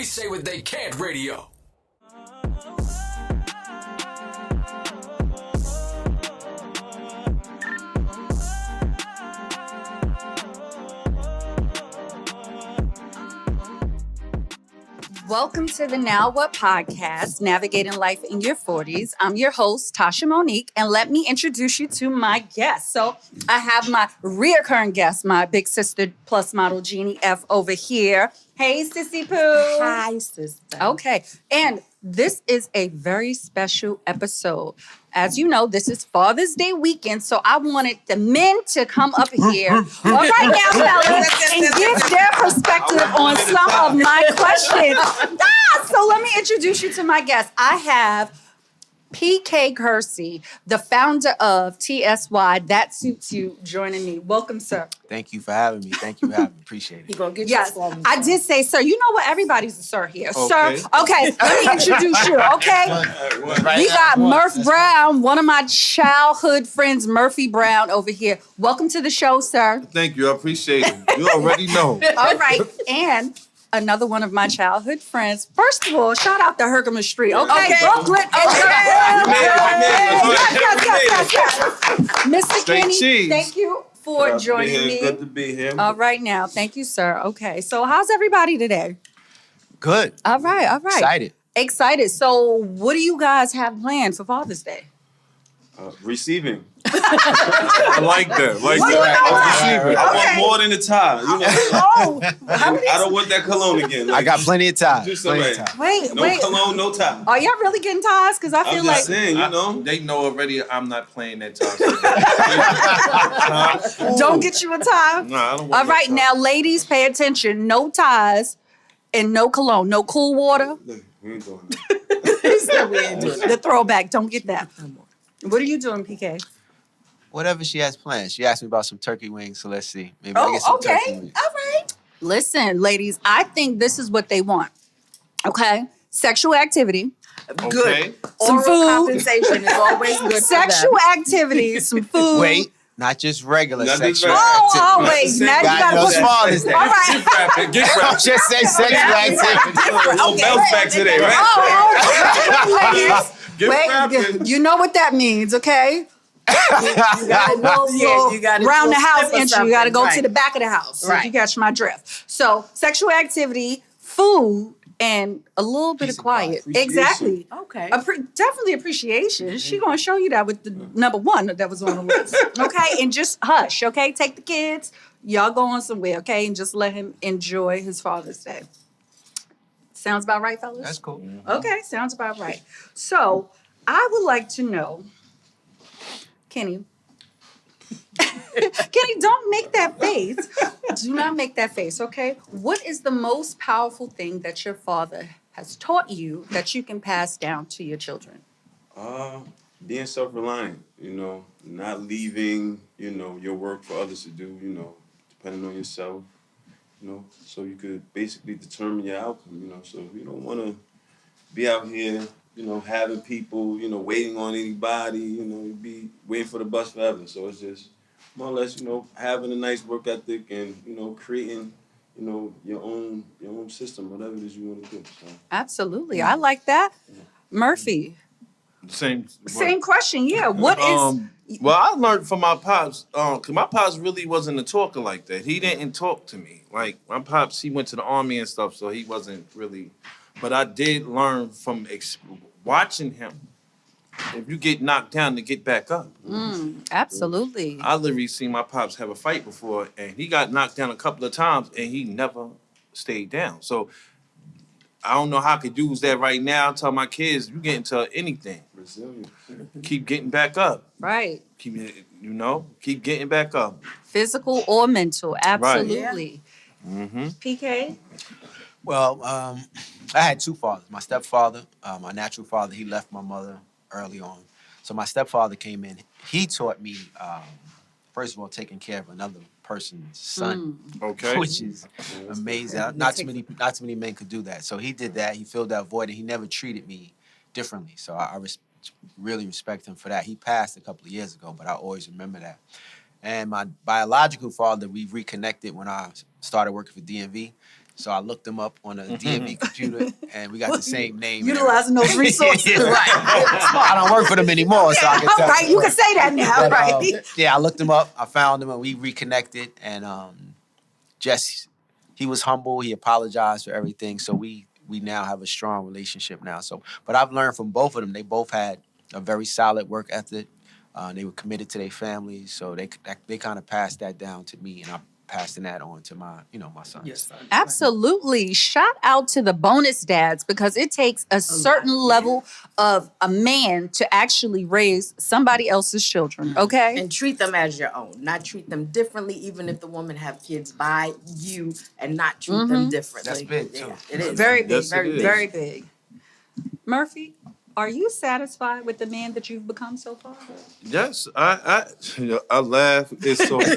They Say What They Can't Radio. Welcome to the Now What podcast, Navigating Life in Your 40s. I'm your host, Tasha Monique, and let me introduce you to my guests. So I have my reoccurring guest, my big sister, Plusmodel Jeannie F over here. Hey, Sissy Pooh. Hi, sister. Okay, and this is a very special episode. As you know, this is Father's Day weekend, so I wanted the men to come up here, all right now, fellas, and give their perspective on some of my questions. So let me introduce you to my guests. I have PK Kersey, the founder of TSY, That Suits You, joining me. Welcome, sir. Thank you for having me. Appreciate it. He gonna get Yes, you I did say sir. You know what? Everybody's a sir here. Okay. Sir, okay, let me introduce you, okay? We got Murph Brown, one of my childhood friends, Murphy Brown, over here. Welcome to the show, sir. Thank you. I appreciate it. You already know. All right, and another one of my childhood friends. First of all, shout out to Herkimer Street, okay? Brooklyn, Mr. Straight Kenny, cheese. thank you for joining me. Good to be here. All right now, thank you, sir. Okay, so how's everybody today? Good. All right. Excited. So what do you guys have planned for Father's Day? Receiving. I like that. Receiving. I want more than a tie. You know? I don't want that cologne again. I got plenty of time. Do something. Wait. No cologne, no tie. Are y'all really getting ties? Because I feel I'm like just saying, you know. They know already I'm not playing that time. don't get you a tie. Nah, I don't want All no right, tie. now ladies, pay attention. No ties and no cologne. No cool water. Look, we ain't doing that. He said we ain't doing The throwback. Don't get that. What are you doing, PK? Whatever she has planned. She asked me about some turkey wings, so let's see. Maybe I Oh, get some turkey okay. wings. All right. Listen, ladies, I think this is what they want. Okay? Sexual activity. Good. Some Oral food. compensation is always good. Sexual activity. Some food. Wait, not just regular Not just sexual regular. activity. Oh, wait. Now you God gotta knows put... Father's Day. All right. Gift wrapping. Just say sexual activity. No belts back today, right? Oh, Gift wrapping. wait. You know what that means, okay? You got you gotta round do the a house flip or entry. You got to go something, to the right. back of the house. Right. You catch my drift. So sexual activity, food, and a little bit Peace of and quiet. quiet. Appreciation. Exactly. Okay. Definitely appreciation. She gonna show you that with the number one that was on the list. Okay, and just hush. Okay, take the kids. Y'all going somewhere. Okay, and just let him enjoy his Father's Day. Sounds about right, fellas? That's cool. Okay, sounds about right. So I would like to know, Kenny. Kenny, don't make that face. Do not make that face, okay? What is the most powerful thing that your father has taught you that you can pass down to your children? Being self-reliant, not leaving, your work for others to do, depending on yourself, so you could basically determine your outcome, so you don't want to be out here, having people, waiting on anybody, you be waiting for the bus forever. So it's just more or less, having a nice work ethic and, creating, your own system, whatever it is you want to do. So. Absolutely. I like that. Murphy, Same question. Yeah. What is... Well, I learned from my pops, because my pops really wasn't a talker like that. He didn't talk to me. Like, my pops, he went to the army and stuff, so he wasn't really... But I did learn from watching him. If you get knocked down, to get back up. Absolutely. I literally seen my pops have a fight before, and he got knocked down a couple of times, and he never stayed down. So I don't know how I could use that right now. Tell my kids, you get into anything, Resilient. keep getting back up. Right. Keep getting back up. Physical or mental. Absolutely. Mm-hmm. PK? Well, I had two fathers. My stepfather, my natural father, he left my mother early on. So my stepfather came in. He taught me, first of all, taking care of another person's son, Okay. which is amazing. Not too many men could do that. So he did that. He filled that void, and he never treated me differently. So I really respect him for that. He passed a couple of years ago, but I always remember that. And my biological father, we reconnected when I started working for DMV. So I looked him up on a DMV computer, and we got the same name. Utilizing those resources. Yeah. I don't work for them anymore, so I can tell. Right, you can say that now, But, right? yeah, I looked him up. I found him, and we reconnected. And just he was humble. He apologized for everything. So we now have a strong relationship now. So, but I've learned from both of them. They both had a very solid work ethic. They were committed to their families, so they kind of passed that down to me, and I'm passing that on to my my sons. Yes, son. Absolutely. Shout out to the bonus dads because it takes a certain level of a man to actually raise somebody else's children, okay? And treat them as your own, not treat them differently, even if the woman have kids by you, and not treat them differently. That's big, too. Yeah, it is. Very big, Yes, it very, is. very big. Murphy, are you satisfied with the man that you've become so far? Yes, I laugh. It's so funny.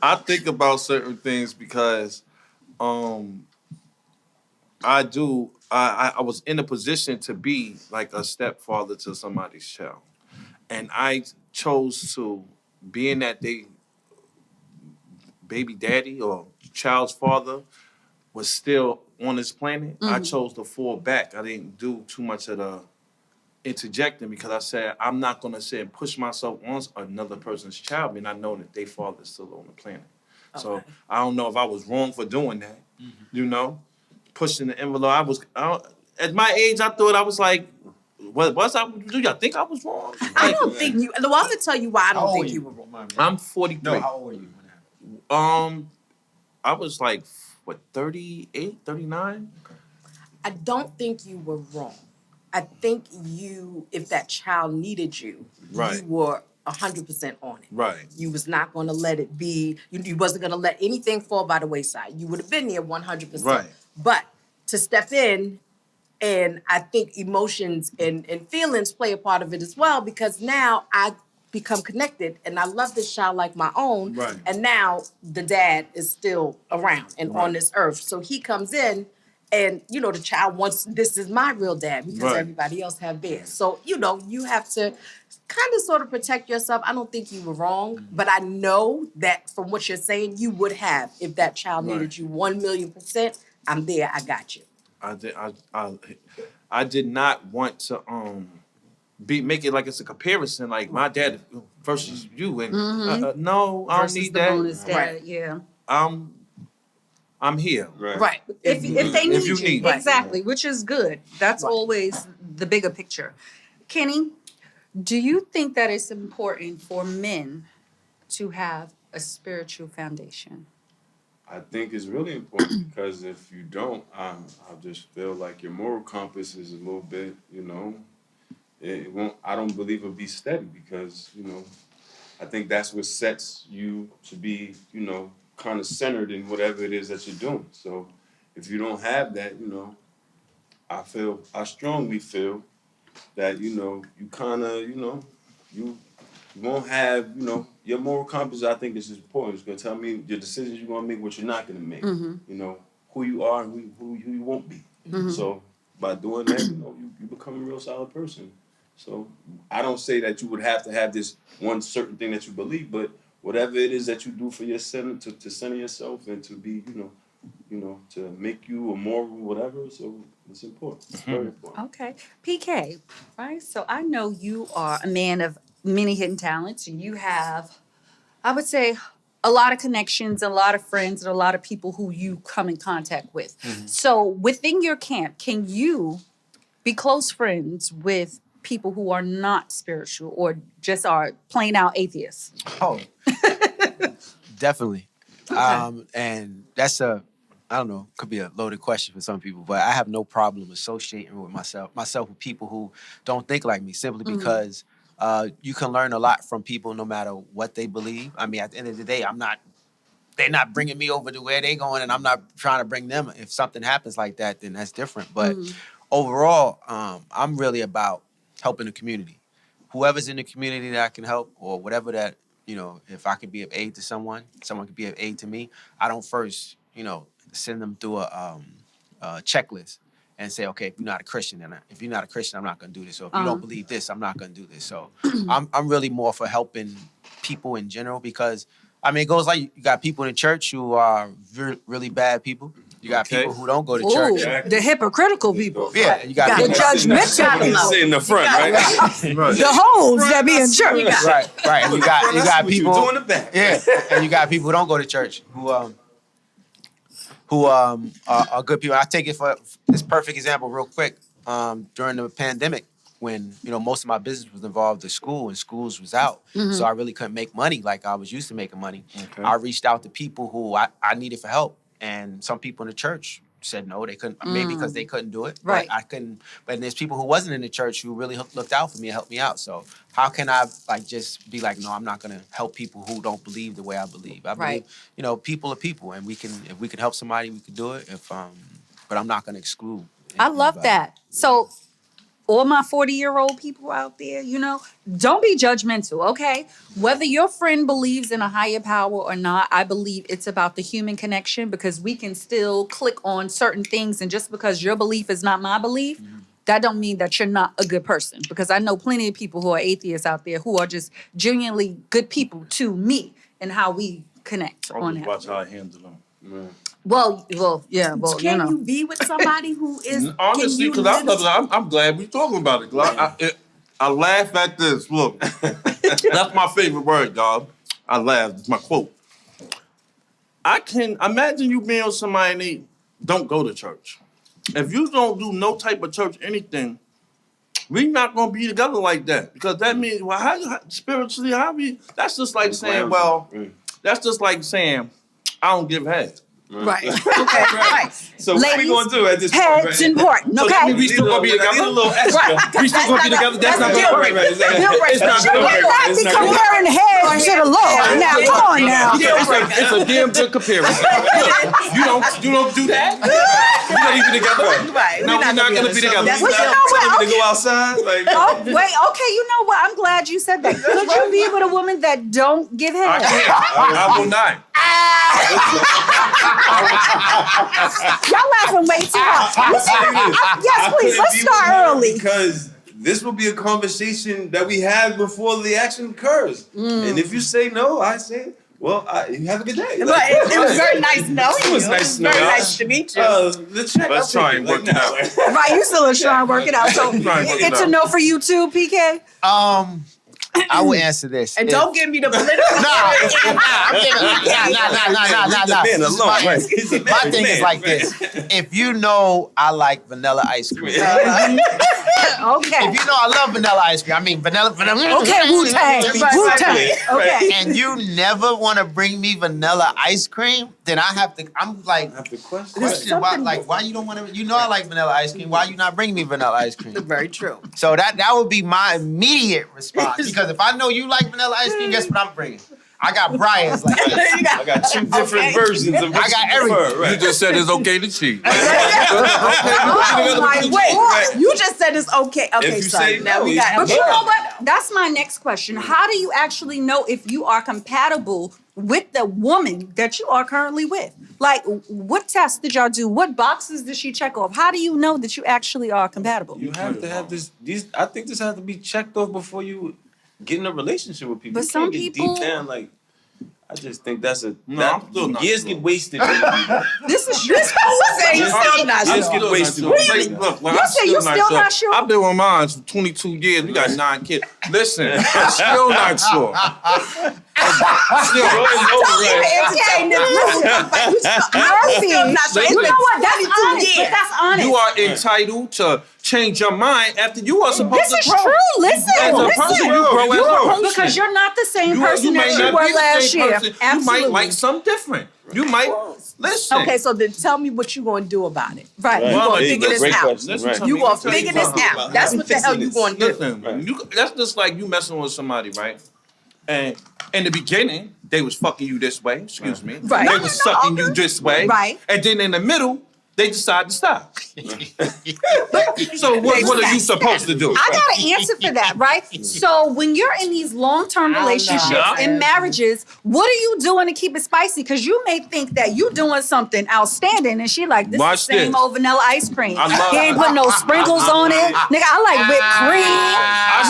I think about certain things because I was in a position to be like a stepfather to somebody's child. And I chose to, being that they baby daddy or child's father was still on this planet, I chose to fall back. I didn't do too much of the interjecting because I said I'm not gonna say and push myself on another person's child, and I know that their father's still on the planet. So I don't know if I was wrong for doing that. Pushing the envelope. At my age, I thought I was like, what was I? Do y'all think I was wrong? I don't think you. Well, I'm gonna tell you why I don't think you were wrong. I'm 43. No, how old were you when that happened? I was like, what, 38, 39? I don't think you were wrong. I think you, if that child needed you, Right. you were 100% on it. Right. You was not going to let it be. You wasn't going to let anything fall by the wayside. You would have been there 100%. Right. But to step in, and I think emotions and feelings play a part of it as well, because now I become connected and I love this child like my own. Right. And now the dad is still around and on this earth. So he comes in and, the child wants, this is my real dad because Right. everybody else have theirs. So, you have to kind of sort of protect yourself. I don't think you were wrong, but I know that from what you're saying, you would have if that child Right. needed you 1,000,000%. I'm there. I got you. I did not want to make it like it's a comparison, like my dad versus you, and no, I don't Versus need the that. bonus dad, Right. yeah. I'm here. Right. If they need you you, need. exactly, which is good. That's Right. always the bigger picture. Kenny, do you think that it's important for men to have a spiritual foundation? I think it's really important because if you don't, I just feel like your moral compass is a little bit, it won't. I don't believe it'll be steady because I think that's what sets you to be, kind of centered in whatever it is that you're doing. So if you don't have that, I strongly feel that you kind of, you won't have, your moral compass. I think is important. It's gonna tell me your decisions you're gonna make, what you're not gonna make. Who you are and who you won't be. So by doing that, you become a real solid person. So I don't say that you would have to have this one certain thing that you believe, but whatever it is that you do for your center to center yourself and to be, to make you a moral whatever. So it's important. It's very important. Okay. PK, right? So I know you are a man of many hidden talents. You have, I would say, a lot of connections, a lot of friends, and a lot of people who you come in contact with. So within your camp, can you be close friends with people who are not spiritual or just are plain out atheists? Oh, definitely. And that's I don't know, could be a loaded question for some people, but I have no problem associating with myself with people who don't think like me, simply because you can learn a lot from people no matter what they believe. I mean, at the end of the day, they're not bringing me over to where they're going, and I'm not trying to bring them. If something happens like that, then that's different. But overall, I'm really about helping the community. Whoever's in the community that I can help, or whatever that, if I can be of aid to someone can be of aid to me. I don't first, send them through a checklist and say, okay, if you're not a Christian, I'm not going to do this. So if you don't believe this, I'm not going to do this. So I'm really more for helping people in general, because I mean, it goes like you got people in the church who are really bad people. You got people who don't go to church. The hypocritical people. Yeah, you got The people. judgmental. Sit in the front, right? The hoes that be in church. Right. And you got What you people. do in the back. Yeah, and you got people who don't go to church who are good people. I take it for this perfect example real quick. During the pandemic, when most of my business was involved in school and schools was out, so I really couldn't make money like I was used to making money. Okay. I reached out to people who I needed for help, and some people in the church said no, they couldn't, maybe because they couldn't do it. Right. But I couldn't. But there's people who wasn't in the church who really looked out for me and helped me out. So how can I just be like, no, I'm not gonna help people who don't believe the way I believe. I believe, people are people, and if we can help somebody, we can do it. But I'm not gonna exclude. I love that. So all my 40-year-old people out there, don't be judgmental, okay? Whether your friend believes in a higher power or not, I believe it's about the human connection, because we can still click on certain things, and just because your belief is not my belief, that don't mean that you're not a good person, because I know plenty of people who are atheists out there who are just genuinely good people to me and how we connect I'll on just that. watch how I handle them. Well, yeah, Can you be with somebody who is Honestly, because I'm glad we're talking about it. 'Cause I laugh at this. Look, that's my favorite word, dog. I laugh. It's my quote. I can imagine you being with somebody and they don't go to church. If you don't do no type of church anything, we not gonna be together like that, because that means, well, how spiritually, how we? That's just like saying, that's just like saying, I don't give head. Right. Okay. Right. So what we gonna do at this point? Head's important. So Okay. that means we still gonna be together. Need a little extra. Right. We still gonna be together. That's not deal gonna work. breaker. It's not You gonna work. cannot be comparing heads to the Lord. Now, come on now. It's a damn good comparison. You don't do that. We're not even together. Right. No, we're not gonna be together. Well, you know what? To go outside, like. Oh, wait, okay, you know what? I'm glad you said that. Could you be with a woman that don't give I head? can't. I will not. Y'all laughing way too hard. Yes, please, let's start early. Because this will be a conversation that we have before the action occurs. And if you say no, I say, well, you have a good day. But it was very nice knowing you. It was nice to know very you. nice to meet you. The check. Let's try and work it out. Right, you still trying to work it out. So Trying to work it it's a out. no for you too, PK? I will answer this. And don't give me the political. Nah. Man alone, right? My thing is like this. If you know I like vanilla ice cream. Okay. If you know I love vanilla ice cream, I mean vanilla. Okay, Wu-Tang. Wu-Tang. Okay. And you never want to bring me vanilla ice cream, then I'm like, I have to question. why you don't want to, I like vanilla ice cream, why you not bring me vanilla ice cream? Very true. So that would be my immediate response, because if I know you like vanilla ice cream, guess what I'm bringing? I got Brian's like this. I got two different versions of what I got you prefer, everything. right? You just said it's okay to cheat. Oh, my, wait, you just said it's okay. Okay, If you son. say Now no, we it's got. But you know what? That's my next question. How do you actually know if you are compatible with the woman that you are currently with? Like, what tests did y'all do? What boxes did she check off? How do you know that you actually are compatible? You have to have this. I think this has to be checked off before you get in a relationship with people. But You some can't be people- deep down like. I just think that's I'm still not years sure. get wasted. This is this fool saying you still not Years sure. get wasted. Really? Look, You say you still not sure? I've been with mine for 22 years. We got 9 kids. Listen, I'm still not sure. Don't even entertain this. Murphy. You know what? That's honest. But that's honest. You are entitled to change your mind after you are supposed This to is grow. true. Listen, As a person, listen. you grow as a person. Because you're not the same person might that you not were be the last same year. person. Absolutely. You might like something different. You might listen. Okay, so then tell me what you gonna do about it. Right. You Well, gonna hey, figure this great out. question. Listen Right. to You me. gonna Let me tell figure you this something. out. That's what the hell you gonna do. Listen, that's just like you messing with somebody, right? And in the beginning, they was fucking you this way. Excuse me. Right. They was sucking you this way. Right. And then in the middle, they decide to stop. So what are you supposed to do? I got an answer for that, right? So when you're in these long-term relationships and marriages, what are you doing to keep it spicy? Because you may think that you doing something outstanding, and she like, this Watch is the same this. old vanilla ice cream. I love He ain't put no sprinkles on it. Nigga, I like whipped cream.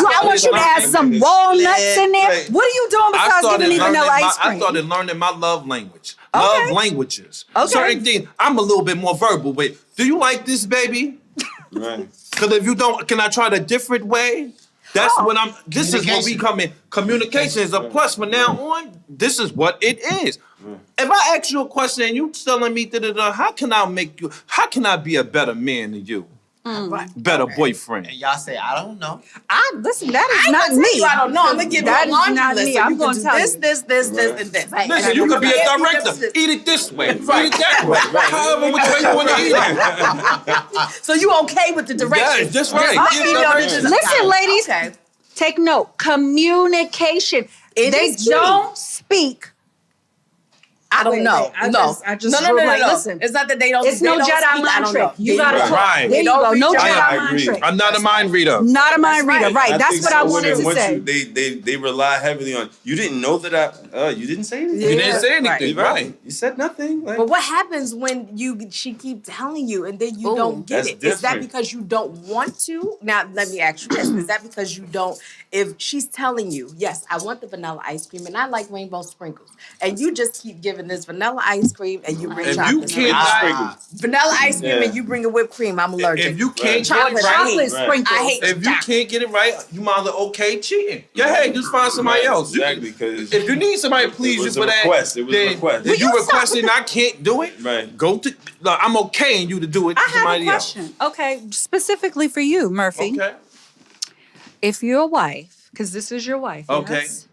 I want you to add some walnuts in there. What are you doing besides giving me vanilla ice cream? I started learning my love language. Okay. Love languages. Okay. Certain things, I'm a little bit more verbal with. Do you like this, baby? Right. Because if you don't, can I try it a different way? That's when this is when we come in. Communication is a plus. From now on, this is what it is. If I ask you a question and you telling me, how can I be a better man than you? Better boyfriend. And y'all say, I don't know. Listen, that is not me. I don't know. I'm gonna give you That a is laundry not list. me. So I'm you gonna can do tell this, you. this, and this. Listen, you could be a director. Eat it this way. Eat it that way. However, which way you want to eat it. So you okay with the direction? Yeah, that's right. Just let me know that you're- Listen, ladies, Okay. take note. Communication. It They is key. don't speak. I don't know. I No. just No. Listen, It's not that they don't. it's they no don't Jedi speak, I mind don't trick. know. You Yeah, gotta you're talk. Right. There you They go. don't No reach out. Jedi I mind agree. trick. I'm not a mind reader. Not a mind reader. Right. I That's think what I some wanted women, to once say. they rely heavily on. You didn't know that you didn't say anything. You didn't say Right. anything, right? You said nothing. Like, But what happens when she keeps telling you and then you don't get That's it? Is that different. because you don't want to? Now let me ask you this: is that because you don't? If she's telling you, yes, I want the vanilla ice cream and I like rainbow sprinkles, and you just keep giving this vanilla ice cream and you bring If you chocolate cannot, vanilla ice cream Yeah. and you bring a whipped cream, I'm allergic. if you can't get Chocolate, it I right, hate. Chocolate sprinkles. I hate if you chocolate. can't get it right, you might as well okay cheating. Yeah, hey, just find somebody else. You- Exactly, because If you need somebody to please you was for a that, request. It was a then request. if you requesting and I can't do it, Right. go to. Like, I'm okay in you to do it to I have a somebody question. Okay, specifically for you, Murphy. else. Okay. If your wife, because this is your wife, Okay. yes,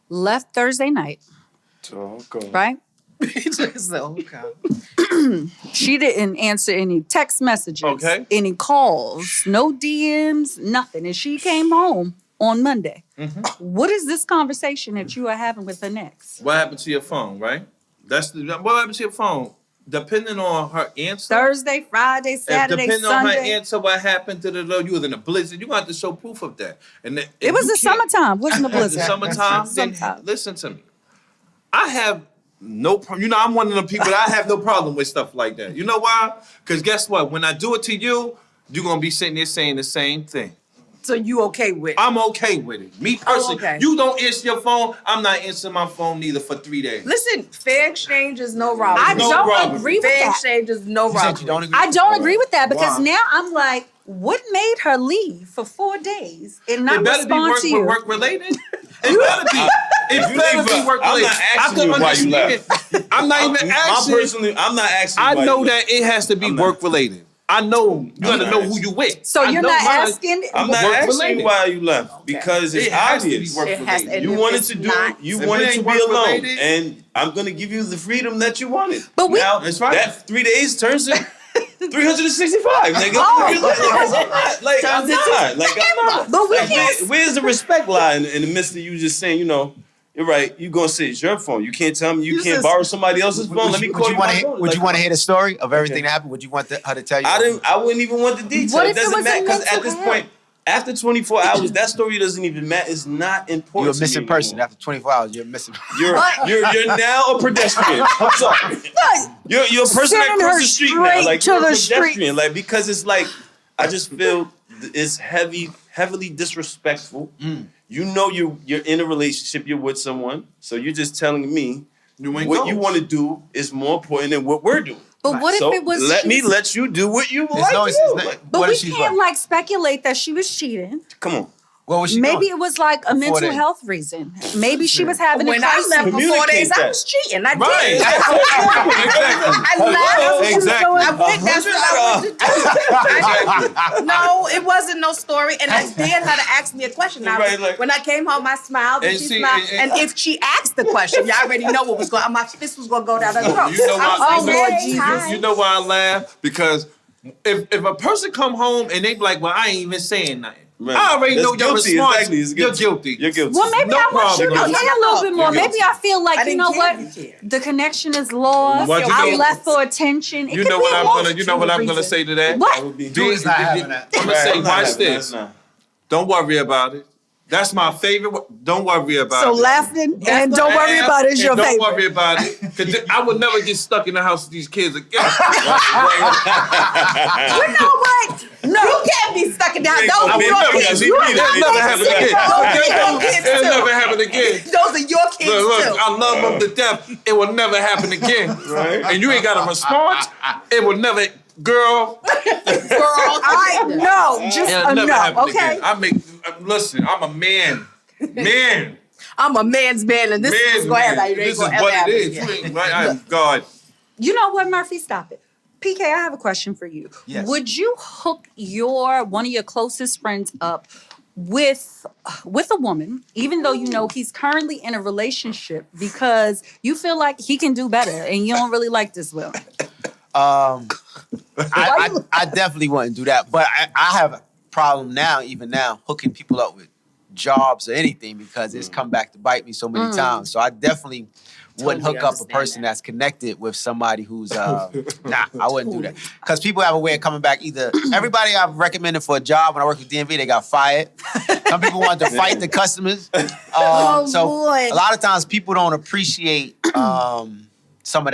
left Thursday night, right? So, okay. She didn't answer any text messages, Okay. any calls, no DMs, nothing. And she came home on Monday. Mm-hmm. What is this conversation that you are having with her next? What happened to your phone, right? What happened to your phone? Depending on her answer. Thursday, Friday, Saturday, Depending on her Sunday. answer, what happened to you was in a blizzard. You got to show proof of that. And if It was you the can't- summertime. Wasn't a The blizzard. summertime. Then Summertime. listen to me. I have no problem. You know, I'm one of the people that I have no problem with stuff like that. You know why? Because guess what? When I do it to you, you're gonna be sitting there saying the same thing. So you okay with? I'm okay with it. Me personally, okay. you don't answer your phone. I'm not answering my phone neither for 3 days. Listen, fair exchange is no robbery. I No don't robbery. agree with Fair that. exchange is no You said robbery. you don't agree? I don't agree with that because Why? now I'm like, what made her leave for 4 days and not It better be respond to you? work related. It better be. It you better leave, be work I'm related. not asking you can why you understand. I'm not even asking. I'm not asking. I why know you that it has to be I'm not- work related. I know you got to not know asking. who you with. So I you're know not mine. asking? I'm not Work asking related. you why you left because it's It has to be obvious. work It has- related. and You if wanted it's to do. not- You If it wanted ain't to be work alone, related- and I'm gonna give you the freedom that you wanted. But we- now That's right. that 3 days turns to 365, nigga. Oh. Like I'm not. Like I'm not. But we Like, can't- where's the respect lie in the midst of you just saying, you know, you're right. You gonna say it's your phone. You can't tell me you can't just- borrow somebody else's phone. Let me call you. want my to? phone. Would you Like, want to hear the story of everything that happened? Would you want her to tell you? I wouldn't even want the details. What It if it doesn't was a matter because mental at this health? point, after 24 hours, that story doesn't even matter. It's not important. You're a to missing me person anymore. after 24 hours. You're missing. You're now a pedestrian. I'm sorry. You're a person that Sending her crosses the street now. straight Like to you're a the pedestrian. street. Like because it's like I just feel it's heavily disrespectful. You know you're in a relationship. You're with someone, so you're just telling me You ain't what goals. you want to do is more important than what we're doing. But what if So it was let me she's- let you do what you There's like no- to it's do. not- Like, But What we if she's can't right? like speculate that she was cheating. come on. What was she Maybe doing? it was like a mental then? health reason. Maybe she was having a When I crisis. left for 4 days, Communicate I that. was cheating. I Right. did. Exactly. I laughed. Exactly. I went. That's what I wanted to do. No, it wasn't no story. And I dared her to ask me a question. Right, like- When I came home, I smiled and And she see, smiled. and- And if she asked the question, y'all already know what was going on. My fist was going to go down her throat. You know I was why? like, Lord hey, Jesus. hi. You know why I laugh? Because if a person come home and they be like, well, I ain't even saying nothing. Man, I already that's know your guilty. response. Exactly. It's You're guilty. guilty. You're guilty. Well, maybe No I want you to problem. care a little bit more. You're Maybe I feel like, I you didn't know care what? if you cared. The connection is lost. What you I know- left for attention. It You could know be what a I'm gonna. multitude You know what of I'm gonna reasons. say to that. What? That would be. Dude's not having that. I'm gonna say, Right. watch That's this. not- Don't worry about it. That's my favorite. Don't worry about So it. laughing and don't worry about it is your Don't favorite. worry about it. Cause I would never get stuck in the house with these kids again. You know what? No, you can't be stuck in that. You Those ain't are gonna your be kids. able to You be ain't there. It'll never happen again. Your kids It'll too. never happen again. Those are your kids Look, too. I love them to death. It will never happen again. Right. And you ain't got a response. It will never, girl. No, just It'll never enough, happen okay? again. Listen, I'm a man. Man. I'm a man's man, and this is Man, going to happen. man. It ain't This is gonna ever what it happen is. again. You ain't right. I'm God. You know what, Murphy? Stop it. PK, I have a question for you. Yes. Would you hook one of your closest friends up with a woman, even though you know he's currently in a relationship, because you feel like he can do better and you don't really like this woman? I definitely wouldn't do that, but I have a problem now, even now, hooking people up with jobs or anything because it's come back to bite me so many times. So I definitely wouldn't Totally hook up a understand person that. that's connected with somebody who's nah, I wouldn't do that. Because people have a way of coming back. Either everybody I've recommended for a job when I worked with DMV, they got fired. Some people wanted to fight the customers. So boy. a lot of times people don't appreciate some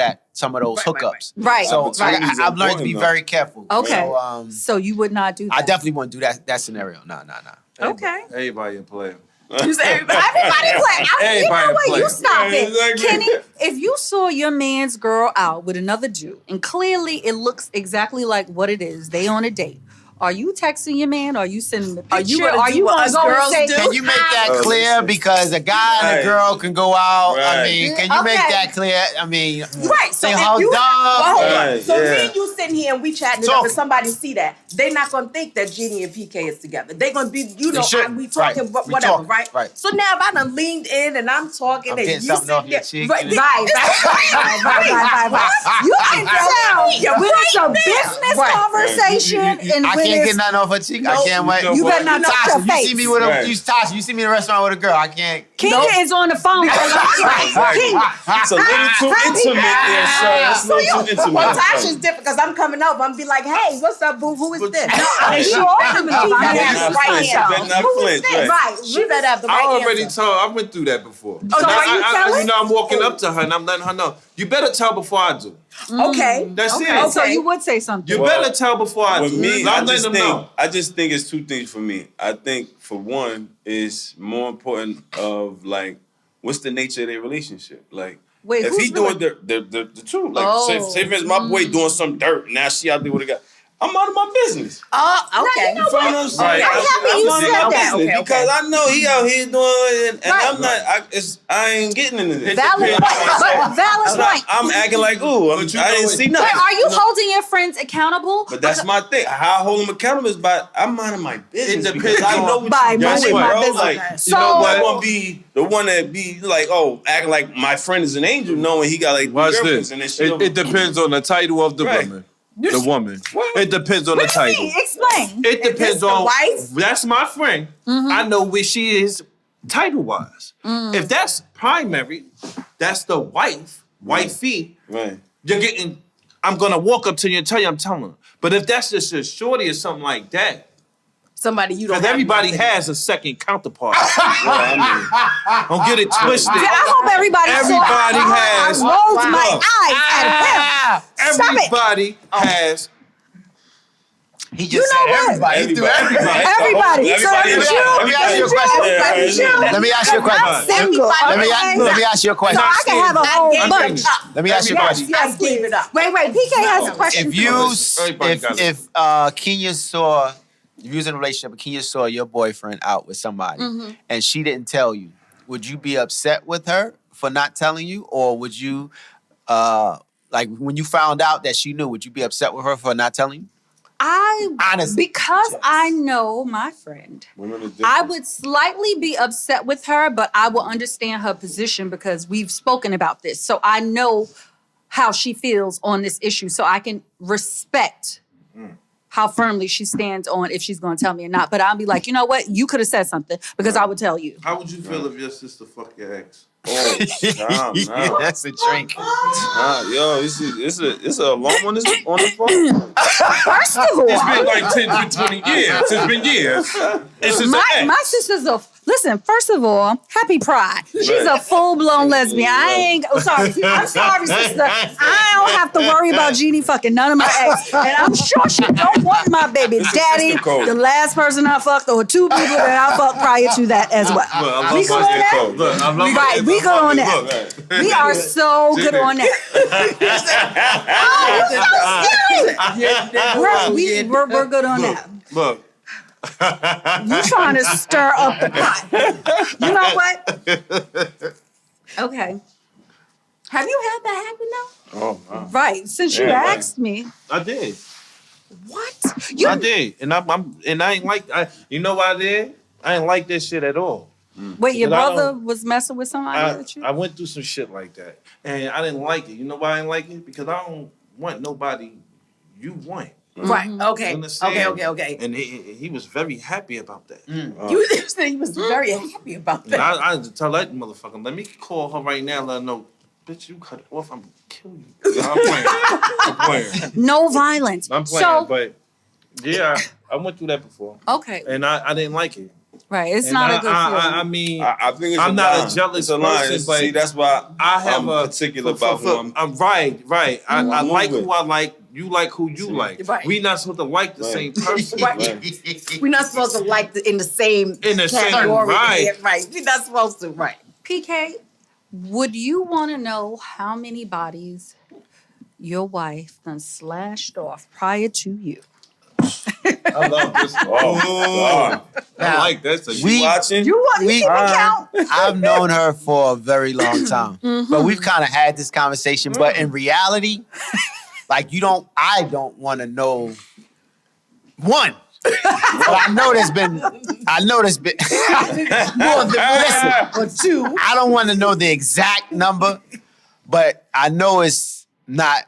of those hookups. Right. So Opportunities are I've learned to be important, though. very careful. Okay. So, So you would not do that? I definitely wouldn't do that scenario. Nah. Okay. Everybody a player. You say everybody. Everybody play. You Everybody know what? play. You stop Yeah, it. exactly. Kenny, if you saw your man's girl out with another dude, and clearly it looks exactly like what it is, they on a date. Are you texting your man? Or are you sending the picture? Are you gonna Are do you what gonna us go and girls say, do? Can you make that Oh, clear? listen. Because a guy and a Right. girl can go out. I Right. mean, can you make Okay. that clear? I mean, Right. So say if how you, dumb. well, hold on. Right, So yeah. me and you sitting here and we chatting it Talk. up, and somebody see that, they not gonna think that Jeannie and PK is together. They gonna be, They shouldn't. we talking Right. We whatever, talking. right? Right. So now if I done leaned in and I'm talking I'm and getting you something off sitting your there, cheek. right? Right. You can tell when it's a business Right. conversation and I when can't get it's nothing off her cheek. I Nope. can't wait. You better not touch Tasha, her you face. see me with Right. Tasha, you see me in a restaurant with a girl. I can't. Kenya is on the phone. It's a little too intimate there, sir. It's a little too intimate. Well, Tasha's different because I'm coming over. I'm be like, hey, what's up, boo? Who is this? And she all coming up. She I better mean, have not the right flinch. answer. Better not Who is flinch, this? right. Right. She better have the I right already answer. told. I went through that before. so Now, are you telling? you know, I'm walking up to her and I'm letting her know. You better tell before I do. Okay. That's okay. it. Oh, so you would say something. You Well, better tell before I With do. me, I'm letting them know. I just think it's two things for me. I think for one, it's more important of like, what's the nature of their relationship? Like, Wait, if who's he doing doing- the two, like Oh. say for instance, my boy doing some dirt, now she out there with a guy. I'm out of my business. Okay. You feel what I'm saying? Right. I'm happy you out of said my that. business Okay, because I know he out here doing, and Right. I'm not. I ain't getting into this. Valid point. But valid I'm, not- point. I'm acting like, ooh, I But you know didn't it. see nothing. But are you holding your friends accountable? But that's my thing. How I hold them accountable is by I'm minding my business It because depends I know on- what By you're minding doing, my bro. business. Like, Okay. So- you know, I want to be the one that be like, oh, acting like my friend is an angel, knowing he got like Watch girlfriends this. and then she It depends on the title of the Right. woman. The woman. What? It depends on the title. Explain. It this depends the on. wife? That's my friend. I know where she is title wise. If that's primary, that's the wife, wifey. right. You're getting. I'm gonna walk up to you and tell you I'm telling her. But if that's just a shorty or something like that, Somebody you don't. because have everybody nothing. has a second counterpart. I mean, Don't get it twisted. I hope everybody Everybody saw has- I rolled my Look. eyes at him. Stop it. Everybody has. He just said everybody. He threw everybody. Everybody. So Everybody every is- Jew, Let me ask you a question. Yeah, Let me ask you a I'm question. single. Let me okay? let me ask you a So question. I can have a whole gave bunch. it up. Let me ask you a question. I gave it up. Wait, PK has a question. If for you Everybody got it. if Kenya saw if you was in a relationship and Kenya saw your boyfriend out with somebody and she didn't tell you, would you be upset with her for not telling you, or would you like when you found out that she knew, would you be upset with her for not telling you? Honestly. Because I know my friend, women are I different. would slightly be upset with her, but I will understand her position because we've spoken about this. So I know how she feels on this issue. So I can respect how firmly she stands on if she's going to tell me or not. But I'll be like, you know what? You could have said something because I would tell you. How would you feel if your sister fucked your ex? Oh, nah. That's a drink. Yo, it's a long one on the phone. First of all, It's been like 10 to 20 years. It's been years. It's just my sister's listen, first of all, happy Pride. She's a full-blown lesbian. I'm sorry, sister. I don't have to worry about Jeannie fucking none of my ex. And I'm sure she don't want my baby daddy, the last person I fucked, or 2 people that I fucked prior to that as well. Look, We good on that? Look, I love Right, we good on that. Look, We are so good on that. We're good on that. Look. You trying to stir up the pot. You know what? Okay. Have you had that happen though? Oh, wow. Right. Since you Yeah, asked me. I did. What? I did. And I ain't like you know what I did? I ain't like this shit at all. Wait, your But I brother don't- was messing with somebody with you? I went through some shit like that. And I didn't like it. You know why I didn't like it? Because I don't want nobody you want. Right. You Okay. understand? Okay. And he was very happy about that. You said he was very happy about And that. I had to tell that motherfucker, let me call her right now, let her know, bitch, you cut it off, I'm gonna kill you. I'm playing. No violence. I'm playing, So, but yeah, I went through that before. okay. And I didn't like it. Right. It's And not a good feeling. I mean, I think it's I'm a not line. a jealous It's a line. person, but See, that's why I have I'm a particular about who I'm. right. I like moving. who I like. You like who you like. Right. We not supposed to like the same person. Right. We're not supposed to like in the same category. right. Right. We're not supposed to. Right. PK, would you want to know how many bodies your wife done slashed off prior to you? I love this. Oh, God. I like that. So We watching? You want We- you keep a count? I've known her for a very long time, but we've kind of had this conversation. But in reality, like I don't want to know one. But I know there's been more than listen. Or 2. I don't want to know the exact number, but I know it's not.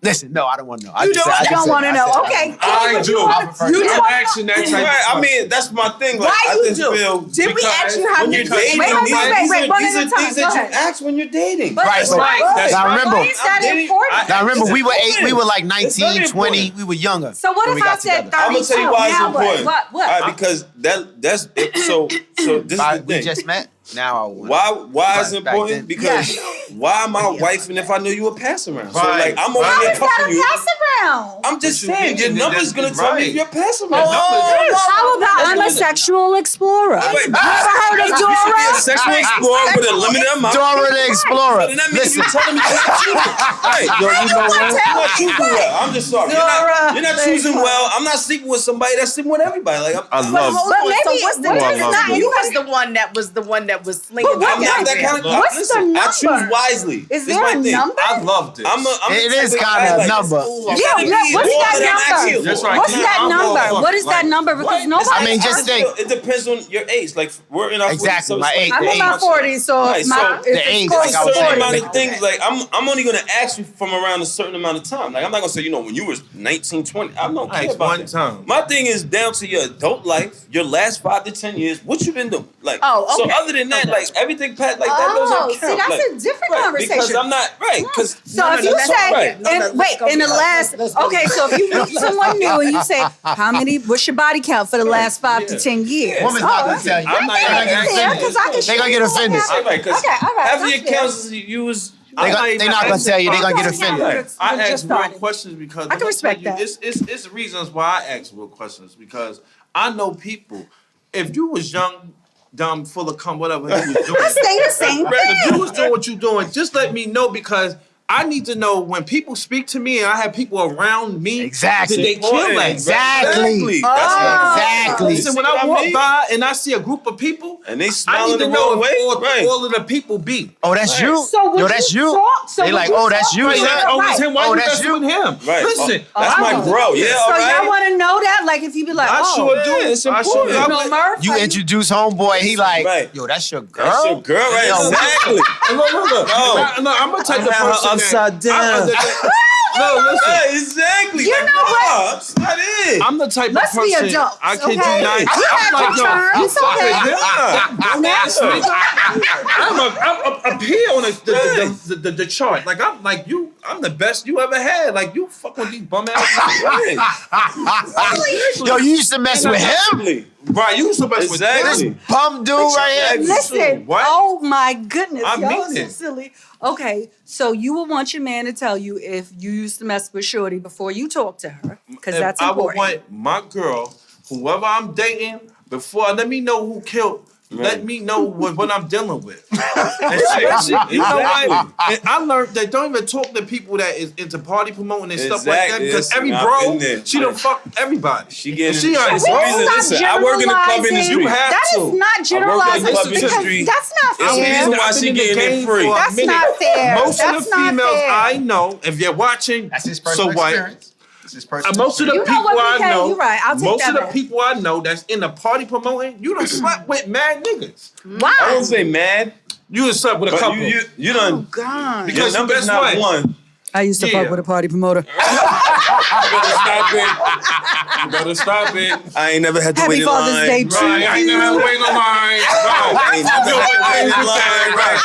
Listen, no, I don't want to know. You don't want to know. Okay. I do. I'm asking that type Right, of I mean, that's my thing. Like, Why I you just do? feel Did we ask you how when many? you're dating, Wait, these one are at a time. things Go that you ahead. ask when you're dating. But Right, it's but- like, That's Now right. remember, why is that dating- important? now remember, we were like It's 19, very 20. important. We were younger. So what when if we I got said together. 32? I'm gonna tell you why it's Now important. What? All right, because that's so this is the We thing. just met. Now I want. Why is But it back important? then- Because why my wife and if I knew you were pass around? So Right. like I'm over How here is that cuffing a you. pass around? I'm just What you saying your mean? number's gonna tell me Right. if you're pass around. How about I'm a sexual explorer? Wait, You ever heard of you should be a Dora? sexual explorer with a limited amount. Dora the Explorer. So then that means Listen, you telling me you're not choosing. Right. yo, you know what? You're not choosing well. I'm just sorry. You're not choosing well. I'm not sleeping with somebody that's sleeping with everybody. Like I But love hold But on. maybe- So what's the what is difference? that? You was the one that was slinging. But what- I'm not that kind of What's the listen, I choose number? wisely. Is This there my a thing. number? I love this. I'm It the is type of kind guy of like, a number. Yeah, what's that number? That's right. What's that I'm all number? for- What is that like, number? Because nobody. I mean, just think. It depends on your age. Like we're in our 40s, Exactly, so my it's age. like, I'm in my 40s, so Right, if so my the age, close like I to was certain saying, amount 40. of things. Like I'm only gonna ask you from around a certain amount of time. Like I'm not gonna say when you was 19, 20. I don't care Ask about one that. time. My thing is down to your adult life, your last 5 to 10 years. What you been doing? Like Oh, okay. So other than that, like everything past like that doesn't Oh, count. see, that's like, a different right, conversation. Because I'm not right. Because So if you say, in the last, okay, so if you meet someone new and you say, what's your body count for the last 5 to 10 years? Woman's not gonna tell you. I'm not They gonna gonna ask get there, you. 'cause I can They show gonna you get what offended. happened. right, because Okay, all right, half of that's your fair. accounts is you was. They not gonna tell you. They gonna get offended. I We're ask just real starting. questions because I can respect that. It's reasons why I ask real questions because I know people. If you was young, dumb, full of cum, whatever you was doing, I say the same if you thing. was doing what you doing, just let me know because I need to know when people speak to me and I have people around me. Exactly. Did they kill that? Exactly. Exactly. Listen, when I walk by and I see a group of people, And they I need smiling to the know wrong way. if Right. all of the people be. Oh, that's you. So would Yo, that's you. talk- so They would like, you oh, that's talk you. to Right, her? oh, it's him. Why Oh, you that's messing you. with him? Right. Listen, That's my bro. Yeah, So all right. y'all want to know that? Like, if you be like, I oh, sure do. yeah, it's I sure important. do. you know Murph? You Like, introduce homeboy. He like, Right. yo, that's your girl. That's your girl, right? Yo, Exactly. Look. No. No, I'm gonna take the I had her person upside that, down. listen. Right, exactly. You like, know what? nah, that's not it. I'm the type Let's of be person. adults, I kid okay? you not. You had your turn. It's okay. I'm up here on the chart. Like I'm like you. I'm the best you ever had. Like you fuck with these bum ass. Yo, you used to mess with him? Exactly. Right, you used to mess with Exactly. this. Bum dude right here. Listen, What? oh my goodness, I y'all mean are so it. silly. Okay, so you will want your man to tell you if you used to mess with Shorty before you talk to her, because If that's I would important. want my girl, whoever I'm dating, before let me know who killed. Let me know what I'm dealing with. Especially, you know what? And I learned that don't even talk to people that is into party promoting and stuff like that. Exactly. Because every I've bro, been there. she done fuck everybody. She getting. She Listen, already listen, I work in the club generalizing. industry. You have That to. is not generalizing club because industry. that's not It's the fair. reason why I've she been in the getting it game free. for a That's minute. not fair. Most That's of the not females fair. I know, if you're watching, That's his so personal what? experience. That's his personal Most of the You know people what, I BK? know, You're right. I'll take most that of the back. people I know that's in the party promoting, you done slept with mad niggas. Why? I won't say mad, You done slept with a but couple. you done. Oh God. Because Your number's guess not what? one. I used to Yeah. fuck with a party promoter. You better stop it. You better stop it. I ain't never had to Happy wait in Father's line. Day Right, to I ain't never had to you. wait in line. Right. I ain't never had to wait in line. Right.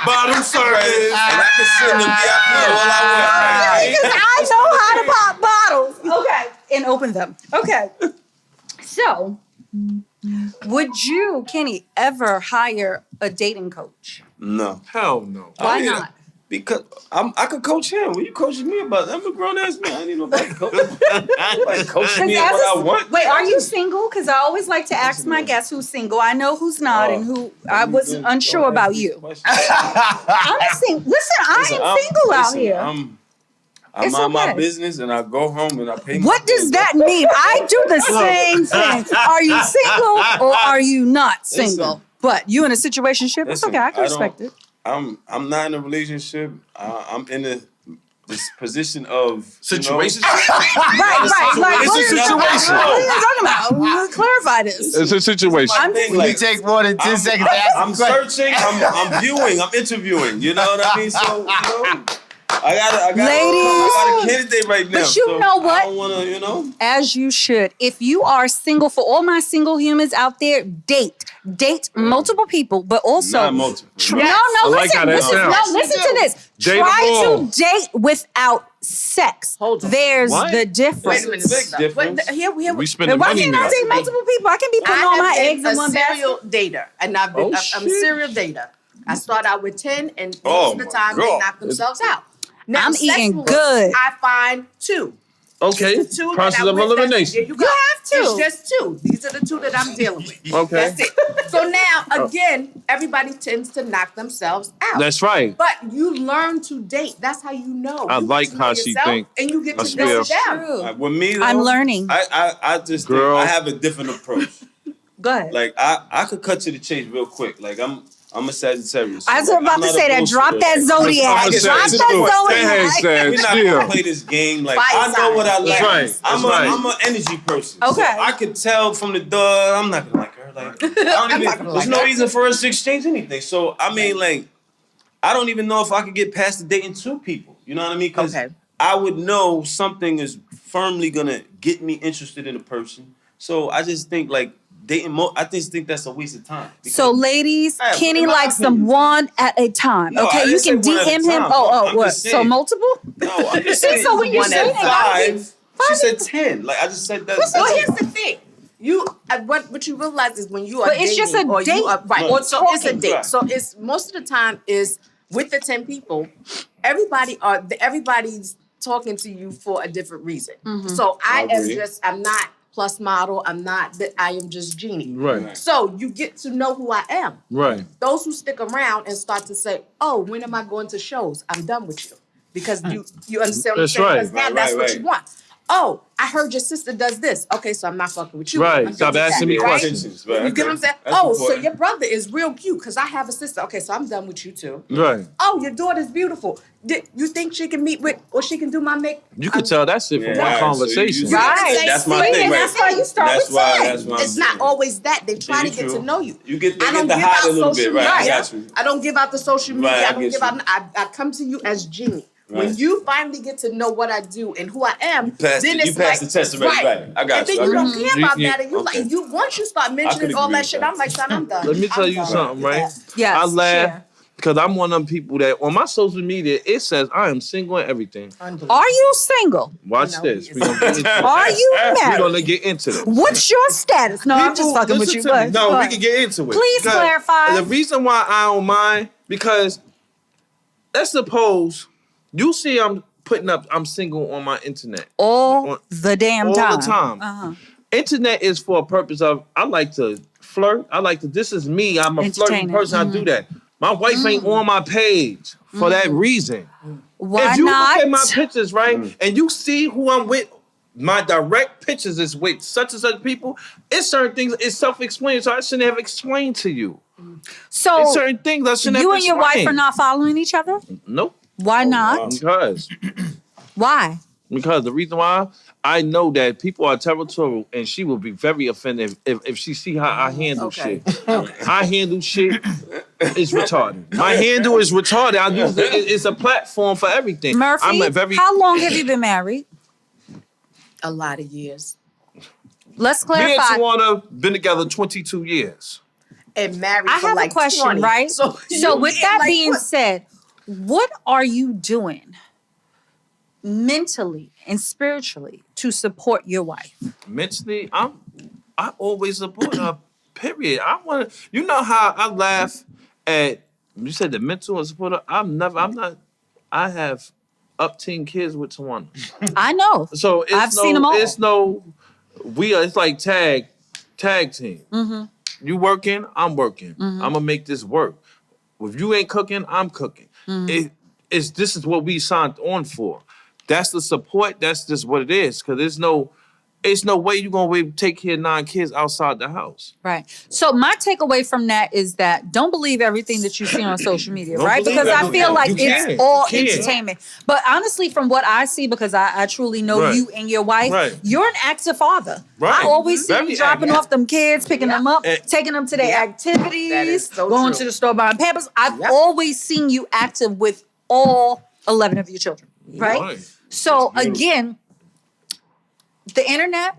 Bottom service. And I can sit in the VIP all I want. Because I know how to pop bottles. Okay. And open them. Okay. So, would you, Kenny, ever hire a dating coach? No. Hell no. Why yeah. not? Because I could coach him. What you coaching me about? I'm a grown ass man. I need nobody coaching me on what I want. Wait, are you single? Because I always like to ask my guests who's single. I know who's not and who I was unsure about you. I'm single. Listen, I am single out here. I'm It's on my okay. business and I go home and I pay my What does bills. that mean? I do the same thing. Are you single or are you not single? Listen. But you in a situationship, it's Listen, okay. I can I respect don't- it. I'm not in a relationship. I'm in this position of Situation. Right. Like, It's what a is situation. what are you talking about? Clarify this. It's a situation. I'm thing, You like, take more than 10 seconds to ask I'm the question. searching. I'm viewing. I'm interviewing. You know what I mean? So I got a candidate right now. But you so know what? I don't want to. As you should. If you are single, for all my single humans out there, date multiple people, but also Not multiple. No, like how that listen sounds. to this. Try Dateable. to date without sex. Hold on. There's What? the difference. Wait a minute. Big difference. Here, We spending And why money can't now. I date multiple people? I can be putting all my eggs in a one serial basket. dater, and I'm a serial dater. I start out with 10, and most of the my time they God. knock themselves out. Now, I'm eating sexually, good. I find 2. Okay. The 2 Process that of elimination. There you go. You have to. It's just 2. These are the 2 that I'm dealing with. Okay. That's it. So now, again, everybody tends to knock themselves out. That's right. But you learn to date. That's how you know. I You like get to know how she yourself, think. and you get I to swear. know them. True. With me, though, I'm learning. I just think Girl. I have a different approach. Go ahead. Like I could cut to the chase real quick. Like I'm a Sagittarius. I was Like, about I'm to not say that. opposed Drop to that it. zodiac. I'm a Drop that Sagittarius. zodiac. Said, We're not still. gonna play this game. Like Fire I know what I sign. like. That's right. I'm an energy person. Okay. So I could tell from the door. I'm not gonna like her. Like I don't even. There's no reason for us to exchange anything. So I mean, like I don't even know if I could get past the dating 2 people. You know what I mean? Because I would know something is firmly gonna get me interested in a person. So I just think like dating. I just think that's a waste of time. So, ladies, Yeah, Kenny in my likes them opinion. one at a time. No, I Okay, you didn't can say one at a DM him. time. Oh, I'm what? just So saying. multiple? No, I'm just See, saying. so when you one say at that, 5, she said 10. Like I just said that. So here's the thing. What you realize is when you are But it's dating, just a or you date. are, right? Right. Or so it's a Talking. date. Right. So it's most of the time is with the 10 people, everybody's talking to you for a different reason. So I am agree. I'm not plus model. I'm not that. I am just Jeannie. Right. So you get to know who I am. Right. Those who stick around and start to say, "Oh, when am I going to shows?" I'm done with you because you understand what I'm That's saying. right. Because now Right, that's right, what right. you want. Oh, I heard your sister does this. Okay, so I'm not fucking with you. Right. I'm Stop done with asking that, me right? questions. Right, You get what I'm okay. saying? That's Oh, so important. your brother is real cute because I have a sister. Okay, so I'm done with you too. Right. Oh, your daughter's beautiful. You think she can meet with or she can do my make? You could tell that shit from Yeah, one right, so conversation. you- Right. That's my See, thing, and right? that's why you start That's with why- 10. that's why I'm It's not saying. always that. They try Yeah, to get true. to know you. You get- they I get don't to give hide out a little social bit, right, I media. got you. I don't give out the social media. Right, I I don't get give you. out. I come to you as Jeannie. When you finally get to know what I do and who I am, then it's you pass the test already. Right. I got and then you. you don't care about that, and you okay. like you once you start mentioning all that shit, I'm like, son, I'm done. Let me tell I'm you done. something, right? Yes, I laugh share. because I'm one of them people that on my social media it says I am single and everything. Are you single? Watch this. We're gonna get into it. Are you We're married? gonna get into this. What's your status? No, I'm just People, fucking with listen you. to Go me. ahead. No, Go we ahead. can get into it. Please Because clarify. The reason why I don't mind, because let's suppose you see I'm putting up I'm single on my internet. All the damn all time. the time. Internet is for a purpose of I like to flirt. This is me. I'm a flirting person. I do that. My wife ain't on my page for that reason. Why if you not? look at my pictures, right, and you see who I'm with, my direct pictures is with such and such people. It's certain things. It's self-explaining. So I shouldn't have explained to you. So it's certain things I shouldn't have you and your wife explained. are not following each other? Nope. Why not? Because. Why? Because the reason why I know that people are territorial, and she will be very offended if she see how I handle shit. I handle shit. It's retarded. My handle is retarded. It's a platform for everything. Murphy, how long have you been married? A lot of years. Let's Me and clarify. Tawana been together 22 years. And married I for have like a question, 20. right? So with that being said, what are you doing mentally and spiritually to support your wife? Mentally, I always support her. Period. You know how I laugh at you said the mental and support her. I have up 10 kids with Tawana. I know. So I've seen them all. It's like tag team. You working, I'm working. I'm gonna make this work. If you ain't cooking, I'm cooking. This is what we signed on for. That's the support. That's just what it is. Because there's no way you're gonna be able to take care of 9 kids outside the house. Right. So my takeaway from that is that don't believe everything that you see on social media, Don't right? believe Because I everything. feel like You it's can't. all You can't. entertainment. But honestly, from what I see, because I truly know Right. you and your wife, Right. you're an active father. Right. I always see Very you dropping active. off them kids, picking them up, And- taking them to their That activities, is so going true. to the store buying Pampers. I've always seen you active with all 11 of your children, right? Right. So That's beautiful. again, the internet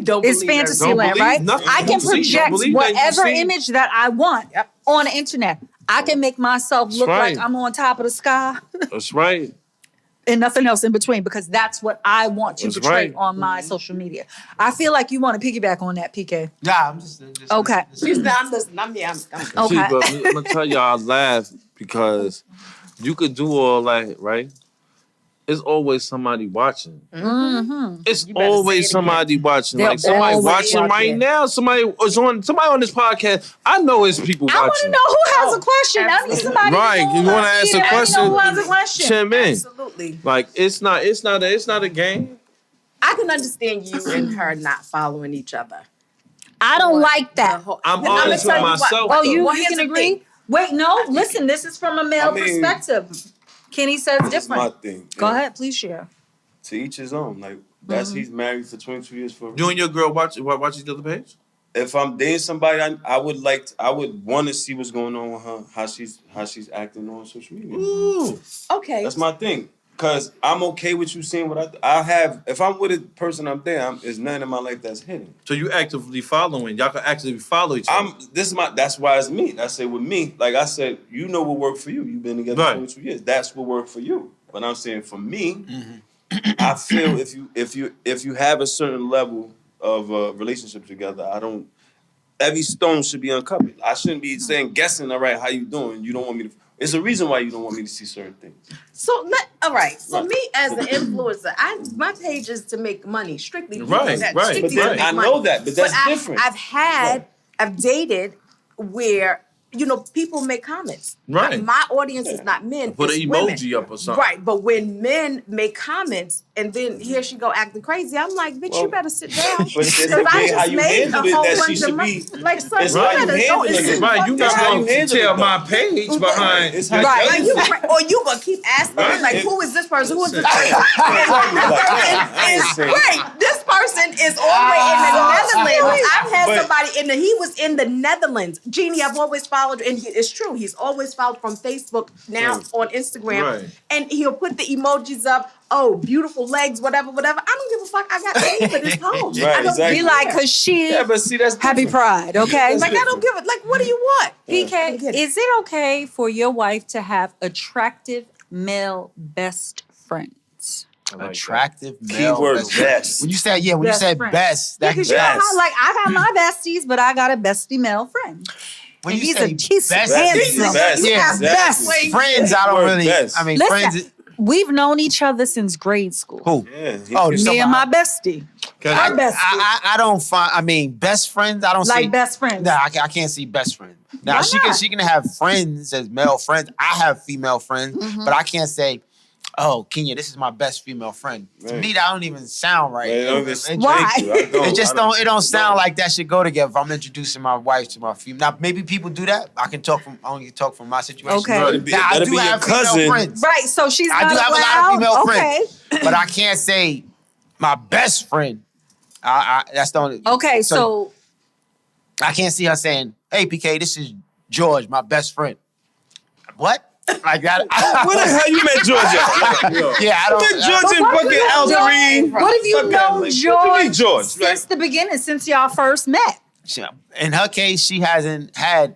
Don't is believe fantasy Don't land, believe right? nothing I you can see. Don't project believe that you whatever see. image that I want on the internet. I can make myself look right. like I'm on top of the sky That's right. and nothing else in between because that's what I want to That's portray right. on my social media. I feel like you want to piggyback on that, PK. Nah, I'm just Okay. She's not. I'm listening. I'm here. I'm good. Okay. See, but I'm gonna tell y'all I laugh because you could do all that, right? It's always somebody watching. It's You better say always it again. somebody watching. They're Like somebody always watching right watching. now. Somebody on this podcast. I know it's people I want to watching. know who has a question. I need absolutely. somebody Right, to know you wanna ask a question? Who has a question? Chime in. Absolutely. Like it's not a game. I can understand you and her not following each other. I don't like that. I'm But I'ma honest tell with you what. myself. Oh, though. you Well, here's can the agree? thing. Wait, no. Listen, this is from a male I mean, perspective. Kenny says This is my different. thing. Go Yeah. ahead, please share. To each his own. Like that's he's married for 22 years for. You and your girl watch each other page? If I'm dating somebody, I would want to see what's going on with her, how she's acting on social media. Ooh. Okay. That's my thing. Cause I'm okay with you seeing what I have. If I'm with a person I'm there, there's nothing in my life that's hidden. So you actively following. Y'all can actively follow each other. That's why it's me. I say with me, like I said, you know what worked for you. You've been together Right. 22 years. That's what worked for you. But I'm saying for me, I feel if you have a certain level of relationship together, every stone should be uncovered. I shouldn't be guessing, all right, how you doing? You don't want me to. It's a reason why you don't want me to see certain things. So all right. So Right. me as an influencer, my page is to make money strictly. Right, right. Strictly But to then make I money. know that, but that's But different. I've dated where people make comments. Right. My audience is not men. Put it's an women. emoji up or something. Right. But when men make comments and then here she go acting crazy, I'm like, bitch, you Well, better sit down. but it's Because the I way how just you made a handle it whole that she bunch should of money. be. Like, son, It's you how you better go handle and it. sit Right, you the It's not fuck how down. you gonna handle tell it, my page behind. It's how Right. you Or you gonna keep asking me, like, Right. who is this person? Who is this Exactly. person? Like, I ain't saying- Right. This person person is all the way in the Netherlands. I've had somebody he was in the Netherlands. Jeannie, I've always followed, and it's true. He's always followed from Facebook, now on Instagram, Right. and he'll put the emojis up. Oh, beautiful legs, whatever. I don't give a fuck. I got to for this home. Right, I don't exactly. Be like, cause she but see, that's happy different. pride, okay? like I don't give it. Like, what do you want? PK, is it okay for your wife to have attractive male best friends? Attractive male. Keyword best. best. When you say when you Best said friend. best, that Because you know Best. how, like, I got my besties, but I got a bestie male friend. when And you he's say he's best, handsome. Best. You Yeah, have best. exactly. friends, I don't Keyword really. best. I mean, Listen, friends. we've known each other since grade school. Who? Yeah. Oh, Me and my bestie. I, Our bestie. I don't find. I mean, best friends. I don't Like see best friends. Nah, I can't see best friends. Now Why she not? can have friends as male friends. I have female friends, Mm-hmm. but I can't say, "Oh, Kenya, this is my best female friend." To Right. me, that don't even sound right. Why? It just don't. It don't sound like that should go together. If I'm introducing my wife to my female, now maybe people do that. I can talk from. I only talk from my situation. Okay. Right. Now, I That'd do be your have female cousin. friends. Right, so she's I not do have a lot allowed? of female Okay. friends, but I can't say my best friend. That's the only. Okay, so I can't see her saying, "Hey, PK, this is George, my best friend." What? Like that? Where the hell you met George at? Yeah, I Met don't. George and fucking Elderine. what have you Okay, known like, George, what you mean, George? since the beginning, since y'all first met? In her case, she hasn't had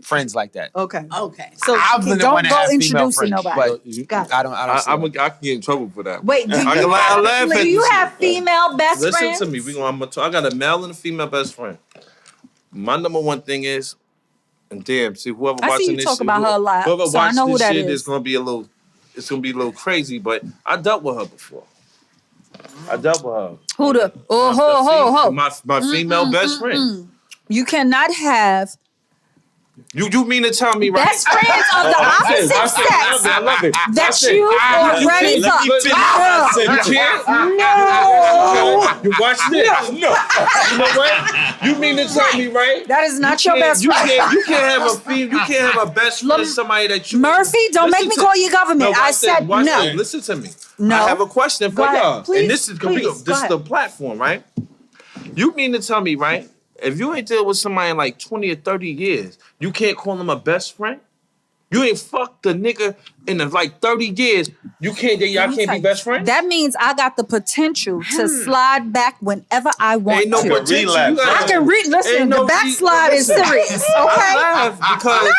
friends like that. Okay. Okay. So I've been the don't one to go have female introducing friends, nobody. but Got it. I don't. I I can get in trouble for that. Wait, do you, I laugh have, at do you this have shit. female best Listen friends? to me. I got a male and a female best friend. My number one thing is, and damn, see whoever I see watching you this talk shit, about her a lot, whoever so I watch know who this that shit is. gonna be a little, it's gonna be a little crazy. But I dealt with her before. I dealt with her. Who the? Oh, ho. My female best friend. You cannot have You mean to tell me, right? best friends of the opposite sex I love it. that you are ready Let me for. finish what I said. You can't. No, You watch this. No. You know what? You mean to tell me, right? that is not your best You friend. can't have a female. You can't have a best friend. Somebody that you. Murphy, don't make me call you government. No, I watch said this, watch no. this. Listen to me. No. I have a question for Go ahead. y'all, Please, and this is gonna be please, this go is the ahead. platform, right? You mean to tell me, right? If you ain't dealt with somebody in like 20 or 30 years, you can't call them a best friend? You ain't fucked the nigga in the, like 30 years. Y'all can't be best friends? That means I got the potential to slide back whenever I want Ain't no to. potential. relapse. You gotta- I can listen. Ain't The no backslide is listen. serious. I Okay. laugh because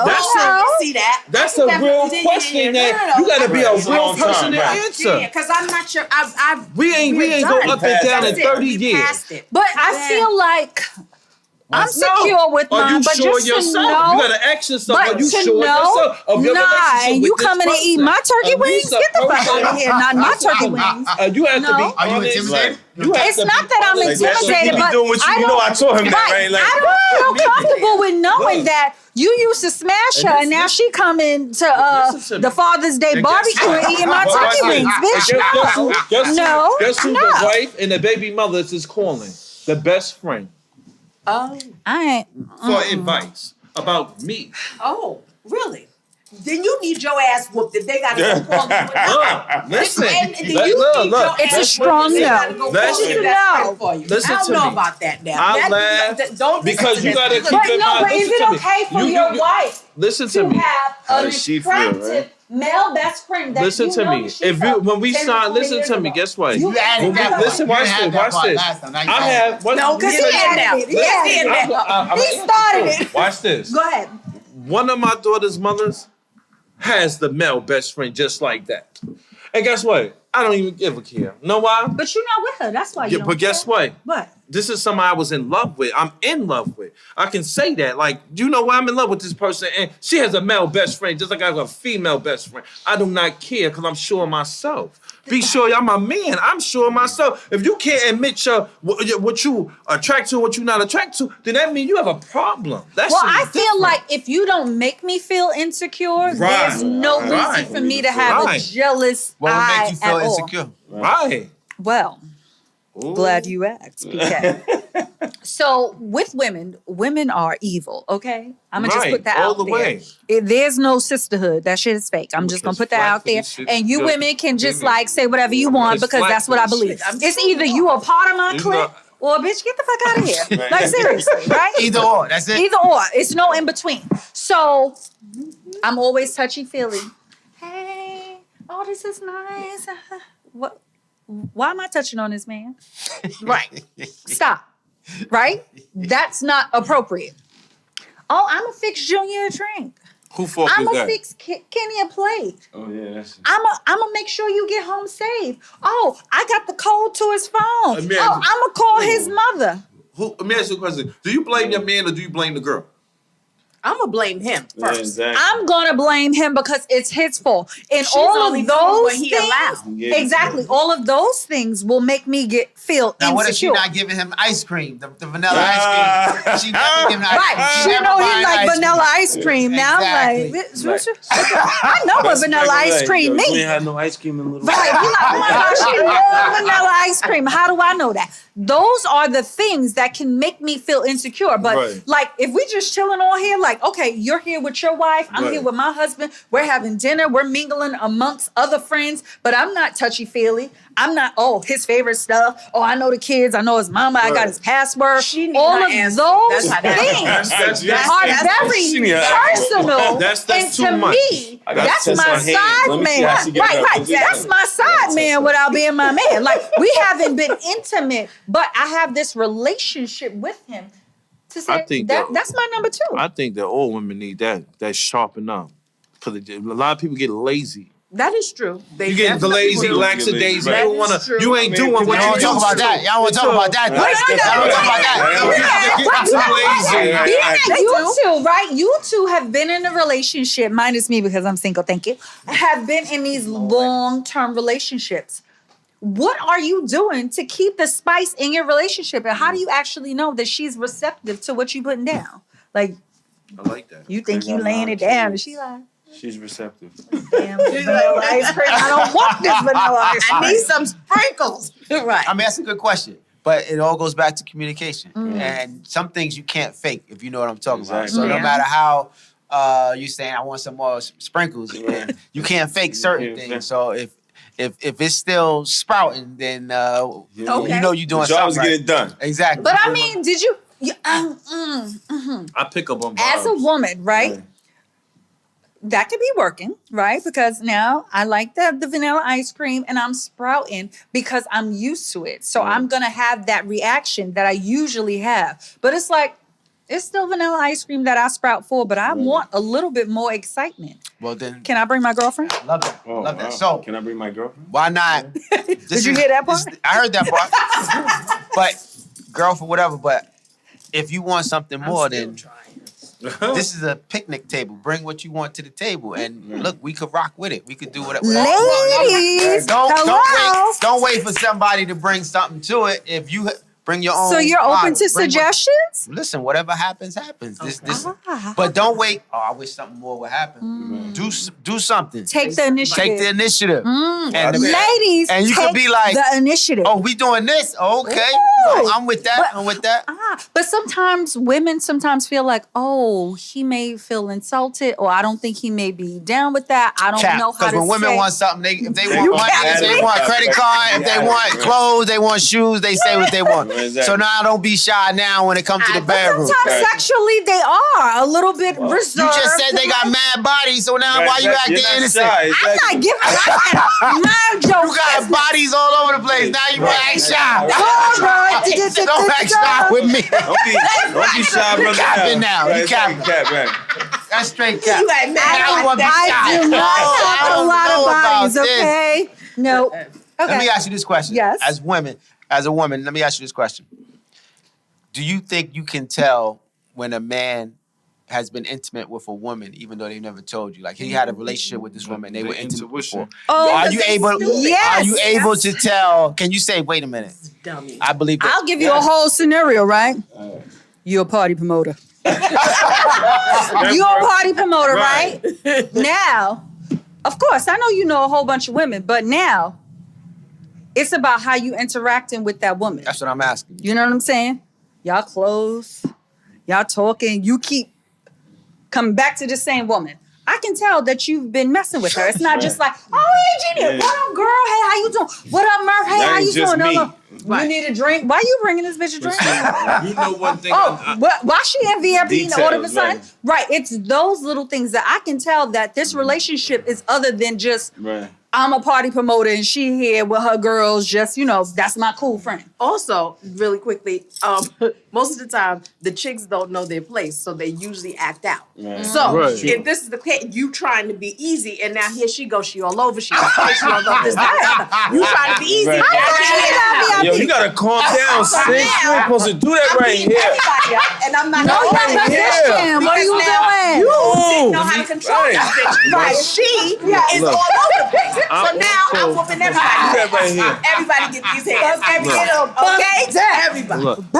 that's no. See that? that's a real question that you gotta be a That's a real long time, person to right. answer. Yeah, because I'm not sure. We ain't go up and down in 30 years. Past it. But I feel like I'm secure with Are mine. you but sure just to yourself? know, You gotta ask yourself, but are you to sure know, yourself of your nah, relationship and with you this coming to eat person? my turkey Are we wings? Get the fuck supposed out of here! Not my turkey wings. You have to No. be Are you honest. intimidated? You have It's to not be that I'm honest. Like, that's what he intimidated, be but doing with you. I You know don't- I told him that, right? Like, I don't feel comfortable with knowing Look. that you used to smash her, and now this- she coming to Listen to the me. Father's Day And barbecue guess and what? eating my But watch turkey this. wings, bitch. Guess No. who No. the wife and the baby mother is calling? The best friend Oh, for advice about me. oh, really? Then you need your ass whooped if they got to go call you. Listen. And then Look, you look, need look. your It's a ass strong whooped if they no. gotta go Listen. call your best friend for you. Listen I don't to know me. about that now. I That- laugh don't listen because to you this. gotta keep But in no, mind. but is listen it to me. okay for You- your you- wife Listen to to me. have How an does she feel, attractive right? male best friend that Listen you to know me. that she If you felt when we 10 or signed, 20 listen years to me. ago. Guess what? You added When we- that part. Listen, watch this. Watch this. I have. What, No, because he He added added it. it. He added it. He started it. Watch this. Go ahead. One of my daughter's mothers has the male best friend just like that. And guess what? I don't even give a care. Know why? But you're not with her. That's why you Yeah, don't but guess care. what? What? This is somebody I was in love with. I'm in love with. I can say that. Like, you know why I'm in love with this person? And she has a male best friend, just like I have a female best friend. I do not care because I'm sure of myself. Be sure I'm a man. I'm sure of myself. If you can't admit what you attract to, what you not attract to, then that means you have a problem. That's Well, I feel different. like if you don't make me feel insecure, there's no reason Right. for me to have a Right. jealous What would eye make you feel at all. insecure? Right. Well, glad you asked, PK. So with women are evil, okay? I'm gonna just Right, put that all out the there. way. There's no sisterhood. That shit is fake. I'm just gonna put that out there. And you women can just like say whatever you want because that's what I believe. It's either you a part of my clique or bitch, get the fuck out of here. Like seriously, right? Either or, that's it. Either or. It's no in between. So I'm always touchy-feely. Hey, oh, this is nice. What? Why am I touching on this man? Right. Stop. Right? That's not appropriate. Oh, I'm gonna fix Junior a drink. Who fault I'm is gonna that? fix Kenny a plate. Oh yeah, that's. I'm gonna make sure you get home safe. Oh, I got the code to his phone. Man, Oh, I'm gonna call his mother. Let me ask you a question. Do you blame your man or do you blame the girl? I'm gonna blame him Yeah, first. exactly. I'm gonna blame him because it's his fault. And She's all only of doing those what he things, allowed. Yeah. exactly, all of those things will make me feel Now, what if she insecure. not giving him ice cream, the vanilla ice cream? She never giving ice cream. Right, she never know he buying like ice vanilla cream. ice cream. Now I'm like, I know what vanilla ice cream You ain't means. had no ice cream in a little Right, while. you like, oh my gosh, she loves vanilla ice cream. How do I know that? Those are the things that can make me feel insecure. But Right. like, if we just chilling on here, like, okay, you're here with your wife, I'm Right. here with my husband, we're having dinner, we're mingling amongst other friends, but I'm not touchy-feely. I'm not, oh, his favorite stuff. Oh, I know the kids, I know his mama, I got Right. his password. She need All her of answer. those That's how that things That's are very she need her- personal. That's and too to much. me, I gotta that's test my her hands. side Let me see man. how she get Right, up. right. That's my side man without being my man. Like, we haven't been intimate, but I have this relationship with him to say I think that's my number two. I think that all women need that sharpen up. Because a lot of people get lazy. That is true. They You get definitely lazy, do. lackadaisy. Right. You don't wanna. That is true. You ain't I mean, doing what y'all you Y'all want to talk used about to. that? Y'all want to talk about that? Y'all want to talk about that? Get too lazy. Yeah, you two, right? You two have been in a relationship, minus me because I'm single, thank you, have been in these long-term relationships. What are you doing to keep the spice in your relationship? And how do you actually know that she's receptive to what you putting down? Like, I like that. you think you got laying it 9 down and kids. she like, She's receptive. damn, vanilla ice cream. I don't want this vanilla ice cream. I need some sprinkles. Right. I mean, that's a good question. But it all goes back to communication. And some things you can't fake, if you know what I'm talking about. So Exactly. no Yeah. matter how you saying, I want some more sprinkles, Right. you can't fake certain can't things. fake. So if it's still sprouting, then Okay. you know you're doing The job is something right. getting done. Exactly. But I mean, did you I pick up on as a vibes. woman, right? That could be working, right? Because now I like the vanilla ice cream and I'm sprouting because I'm used to it. So I'm going to have that reaction that I usually have. But it's like, it's still vanilla ice cream that I sprout for, but I want a little bit more excitement. Well, then, Can I bring my girlfriend? love that. Oh, love that. wow. So Can I bring my girlfriend? why not? Did you hear that part? I heard that part. But girl, for whatever. But if you want something more, then this is a picnic table. Bring what you want to the table, and look, we could rock with it. We could do whatever. Ladies, Don't wait for somebody to bring something to it. If you bring your own. So you're open bottle. to Bring what- suggestions? Listen, whatever happens, happens. But don't wait. Oh, I wish something more would happen. Do something. Take the initiative. Take the initiative. And Ladies, and you take could be like, the initiative. oh, we doing this? Okay, Ooh. I'm with that. I'm with that. But sometimes women feel like, oh, he may feel insulted, or I don't think he may be down with that. I don't know how Because to when women say. want something, if they want money, if they want credit card, if they want clothes, they want shoes, they say what they want. Exactly. So now don't be shy now when it comes to the bedroom. Sometimes sexually they are a little bit reserved. You just said they got mad bodies, so now why you acting innocent? I'm not giving my joke. You got bodies all over the place. Now you want to act shy. All right. Don't act shy with me. Don't be shy, brother. capping now. You capping. Cap, right. That's straight cap. You ain't mad Now you like want to be that. shy. I do not I have a don't lot know of about bodies, this. okay? No. Okay. Let me ask you this question. Yes. As a woman, let me ask you this question. Do you think you can tell when a man has been intimate with a woman, even though they never told you? Like he had a relationship with this woman, they were intimate before. Oh, Are you able? yes. Are you able to tell? Can you say, wait a minute? Dummy. I believe that. I'll give you a whole scenario, right? You're a party promoter. You're a party promoter, right? Now, of course, I know you know a whole bunch of women, but now it's about how you interacting with that woman. That's what I'm asking. You know what I'm saying? y'all close, y'all talking, you keep coming back to the same woman. I can tell that you've been messing with her. It's not just like, oh, hey, Jeannie, what up, girl? Hey, how you doing? What up, Murph? Hey, That how ain't you just doing? me. No. You need a drink? Why you bringing this bitch a drink? You know one thing. Why she in VIP and all of a Details, sudden? right. Right, it's those little things that I can tell that this relationship is other than just, Right. I'm a party promoter and she here with her girls, just, that's my cool friend. Also, really quickly, most of the time the chicks don't know their place, so they usually act out. Right. So Right. if this is the case, you trying to be easy, and now here she goes, she all over, she all over this, that. You trying to be easy. Right. Now Yo, you gotta calm down, sis. You ain't supposed to do that I'm right beating here. everybody up, and I'm not No, gonna that's hold not it. Christian. What are you Because now doing? You Oh, know how to control right. this bitch. Right. She is Look. all over the place. So I'm now I'm also- whooping Do everybody. that right here. Everybody get these hands. Look. Okay? Everybody. Look, I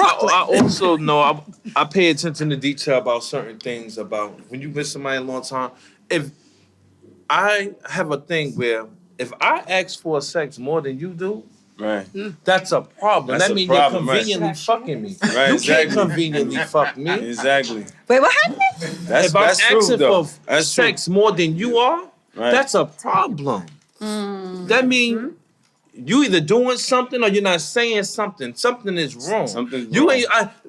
also know I pay attention to detail about certain things. About when you miss somebody a long time. If I have a thing where if I ask for sex more than you do, Right. that's a problem. That's that a means problem, you're conveniently right. fucking me. Right, You can't exactly. conveniently fuck me. Exactly. Wait, what happened? That's If I'm that's true asking though. for That's sex more than you are, Right. that's a problem. That means you either doing something or you're not saying something. Something is wrong. Something's You wrong. ain't.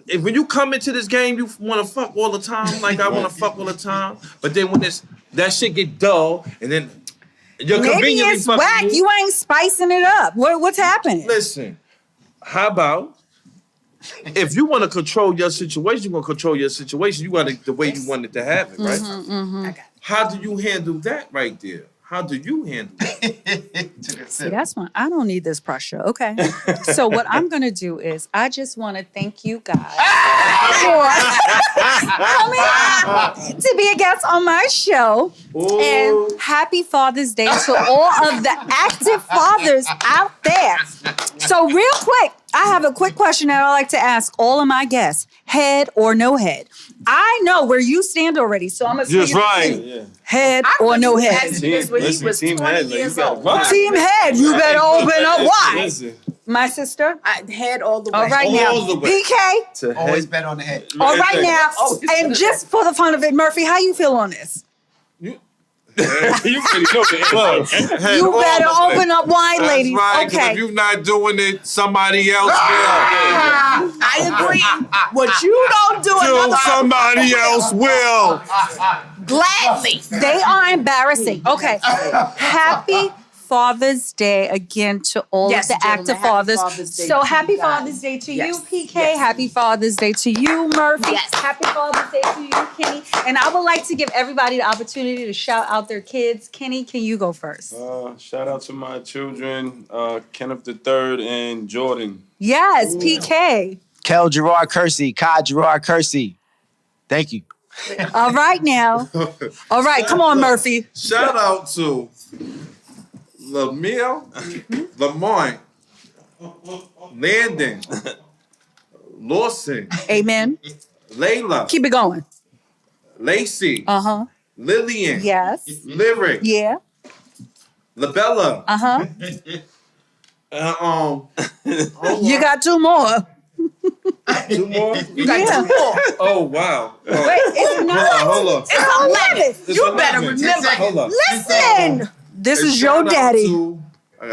If when you come into this game, you want to fuck all the time, like I want to fuck all the time. But then when that shit get dull, and then you're Maybe conveniently it's fucking whack. me. You ain't spicing it up. What's happening? Listen, how about if you want to control your situation, you're gonna control your situation. You want it the way you want it to have it, right? Okay. How do you handle that right there? How do you handle that? See, that's one. I don't need this pressure. Okay. So what I'm gonna do is I just want to thank you guys for coming to be a guest on my show. And happy Father's Day to all of the active fathers out there. So real quick, I have a quick question that I like to ask all of my guests: head or no head? I know where you stand already, so I'm gonna Just right. Yeah. head I or no remember head. asking this when he Listen, was team 20 head, like, you years gotta old. vibe. Team head, you better open up wide. Listen. My sister. I head all the way. All right now, All the way. PK. To Always head. bet on the head. All right now, Always and just for the fun of it, Murphy, how you feel on this? You already know the answer. You better open up wide, That's ladies. right, 'cause Okay. if you're not doing it, somebody else will. I agree. What you don't do, another Somebody else will. gladly. They are embarrassing. Okay. Happy Father's Day again to all Yes, of the gentlemen, active happy fathers. Father's Day So to happy you guys. Father's Day to Yes, you, PK. yes. Happy Father's Day to you, Murphy. Yes. Happy Father's Day to you, Kenny. And I would like to give everybody the opportunity to shout out their kids. Kenny, can you go first? Shout out to my children, Kenneth III and Jordan. Yes, PK. Kel Gerard Kersey, Kai Gerard Kersey. Thank you. All right now. All right, come on, Murphy. Shout out to Lamille, Lamont, Landon, Lawson, Amen. Layla, Keep it going. Lacey, Uh-huh. Lillian, Yes. Lyric, Yeah. Labella, Uh-huh. You got got two more. 2 more? Yeah. Oh wow. Wait, it's not. Hold on. It's 11. You better remember. Hold on. Listen. This is your Shout out daddy. to- I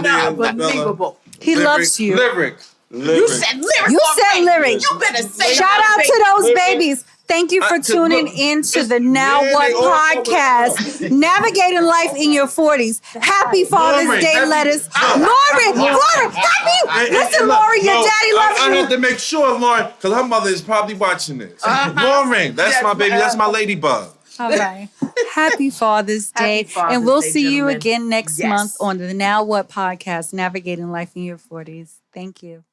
got Unbelievable. He loves you. Lyric. You said lyric. You said already. lyric. You better say Shout out to those Lyric. babies. Thank you for Look, tuning in to the Now man, What they all podcast, Navigating Life in Your 40s. Happy Father's Lauren, Day, happy- lettuce. Lauren, happy. Listen, Lauren, your daddy loves I you. had to make sure, Lauren, because her mother is probably watching this. Lauren, that's my baby. That's my ladybug. All right. Happy Father's Day. Happy Father's and we'll Day, see you gentlemen. again next Yes. month on the Now What podcast, Navigating Life in Your 40s. Thank you.